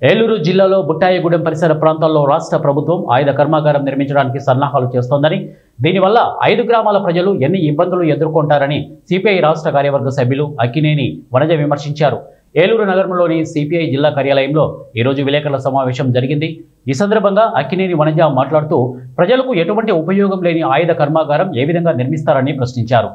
ఏలూరు జిల్లాలో బుట్టాయిగూడెం పరిసర ప్రాంతాల్లో రాష్ట్ర ప్రభుత్వం ఆయుధ కర్మాగారం నిర్మించడానికి సన్నాహాలు చేస్తోందని, దీనివల్ల 5 గ్రామాల ప్రజలు ఎన్ని ఇబ్బందులు ఎదుర్కొంటారని సిపిఐ రాష్ట్ర కార్యవర్గ సభ్యులు అక్కినేని వనజ విమర్శించారు. ఏలూరు నగరంలోని సిపిఐ జిల్లా కార్యాలయంలో ఈరోజు విలేకరుల సమావేశం జరిగింది. ఈ సందర్భంగా అక్కినేని వనజ మాట్లాడుతూ ప్రజలకు ఎటువంటి ఉపయోగం లేని ఆయుధ కర్మాగారం ఏ విధంగా నిర్మిస్తారని ప్రశ్నించారు.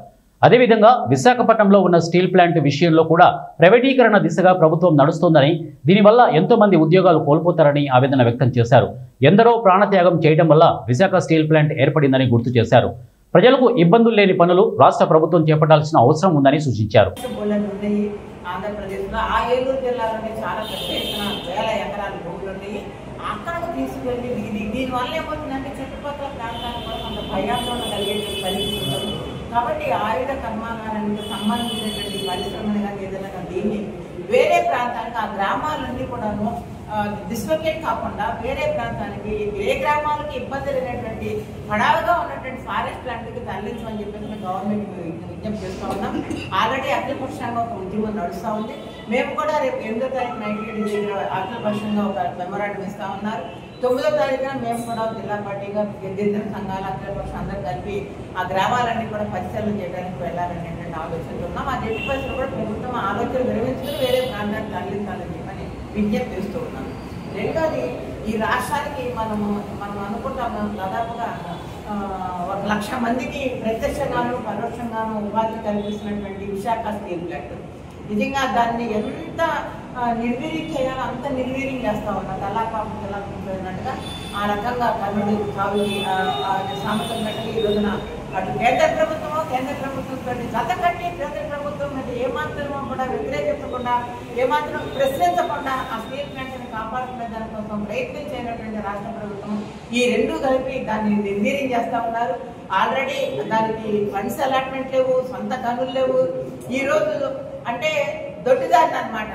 అదేవిధంగా విశాఖపట్నంలో ఉన్న స్టీల్ ప్లాంట్ విషయంలో కూడా ప్రైవేటీకరణ దిశగా ప్రభుత్వం నడుస్తోందని, దీనివల్ల ఎంతో మంది ఉద్యోగాలు కోల్పోతారని ఆవేదన వ్యక్తం చేశారు. ఎందరో ప్రాణత్యాగం చేయడం వల్ల విశాఖ స్టీల్ ప్లాంట్ ఏర్పడిందని గుర్తు చేశారు. ప్రజలకు ఇబ్బందులు లేని పనులు రాష్ట్ర ప్రభుత్వం చేపట్టాల్సిన అవసరం ఉందని సూచించారు. ఆంధ్రప్రదేశ్లో ఆ ఏలూరు జిల్లాలోనే చాలా పెద్ద ఎత్తున వేల ఎకరాల భూములు ఉన్నాయి. అక్కడికి తీసుకెళ్ళి దీనివల్ల ఏమవుతుందంటే చుట్టుపక్కల ప్రాంతాలకు కూడా కొంత భయాందోళన కలిగేటువంటి పరిస్థితి ఉంటుంది. కాబట్టి ఆయుధ కర్మాగారానికి సంబంధించినటువంటి పరిశ్రమలు కానీ ఏదైనా దీన్ని వేరే ప్రాంతానికి ఆ గ్రామాలన్నీ కూడాను డిస్లొకేట్ కాకుండా వేరే ప్రాంతానికి ఏ గ్రామాలకి ఇబ్బంది లేనటువంటి పడాలుగా ఉన్నటువంటి ఫారెస్ట్ ల్యాండ్కి తరలించమని చెప్పేసి మేము గవర్నమెంట్ విజ్ఞప్తి చేస్తూ ఉన్నాం. ఆల్రెడీ అఖిలపక్షంగా ఒక ఉద్యమం నడుస్తూ ఉంది. మేము కూడా రేపు 8వ తారీఖు నైట్ దగ్గర అఖిలపక్షంగా ఒక మెమోరాండం ఇస్తూ ఉన్నారు. 9వ తారీఖున మేము కూడా జిల్లా పార్టీగా గిరిజన సంఘాలు అఖిలపక్షం అందరూ కలిపి ఆ గ్రామాలన్నీ కూడా పరిశీలన చేయడానికి వెళ్ళాలనేటువంటి ఆలోచనలు ఉన్నాం. ఆ ఎట్టి పరిస్థితులు కూడా ప్రభుత్వం ఆలోచన విరమించుకుని వేరే ప్రాంతానికి తరలించాలని చెప్పని విజ్ఞప్తి చేస్తూ ఉన్నాం. రెండోది, ఈ రాష్ట్రానికి మనం అనుకుంటాము దాదాపుగా 1,00,000 మందికి ప్రత్యక్షంగాను పరోక్షంగాను ఉపాధి కల్పిస్తున్నటువంటి విశాఖ స్టీల్ ప్లాంట్ నిజంగా దాన్ని ఎంత నిర్వీర్యం చేయాలో అంత నిర్వీర్యం చేస్తూ ఉన్నారు. తలాపాపున్నట్టుగా ఆ రకంగా కర్ణుడి కావుకి సామర్థ్యం బట్టి ఈ రోజున అటు కేంద్ర ప్రభుత్వంతో జత కట్టి కేంద్ర ప్రభుత్వం మీద ఏమాత్రమో కూడా వ్యతిరేకించకుండా ఏమాత్రం ప్రశ్నించకుండా ఆ స్టీల్ ప్లాంట్ని కాపాడుకునే దానికోసం ప్రయత్నం చేయనటువంటి రాష్ట్ర ప్రభుత్వం ఈ రెండూ కలిపి దాన్ని నిర్వీర్యం చేస్తూ ఉన్నారు. ఆల్రెడీ దానికి ఫండ్స్ అలాట్మెంట్ లేవు, సొంత గనులు లేవు. ఈరోజు అంటే దొడ్డిదారిని అనమాట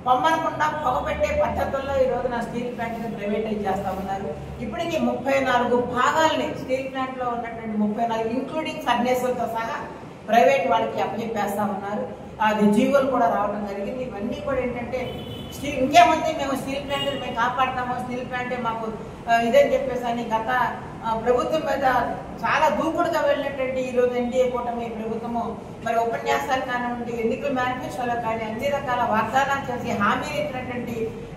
పొమ్మనకుండా పొగ పెట్టే పద్ధతుల్లో ఈ రోజున స్టీల్ ప్లాంట్ని ప్రైవేటైజ్ చేస్తూ ఉన్నారు. ఇప్పటికీ 34 భాగాల్ని స్టీల్ ప్లాంట్లో ఉన్నటువంటి 34 ఇంక్లూడింగ్ ఫర్నేసులతో సహా ప్రైవేట్ వాళ్ళకి అప్పచెప్పేస్తూ ఉన్నారు. అది జీవోలు కూడా రావడం జరిగింది. ఇవన్నీ కూడా ఏంటంటే ఇంకేముంది, మేము స్టీల్ ప్లాంట్ మేము కాపాడుతాము, స్టీల్ ప్లాంటే మాకు ఇదని చెప్పేసి అని గత ప్రభుత్వం మీద చాలా దూకుడుగా వెళ్ళినటువంటి ఈరోజు ఎన్డీఏ కూటమి ప్రభుత్వము మరి ఉపన్యాసాలు కానివ్వండి, ఎన్నికల మేనిఫెస్టోలో కానీ అన్ని రకాల వాగ్దానాలు చేసి హామీ ఇచ్చినటువంటి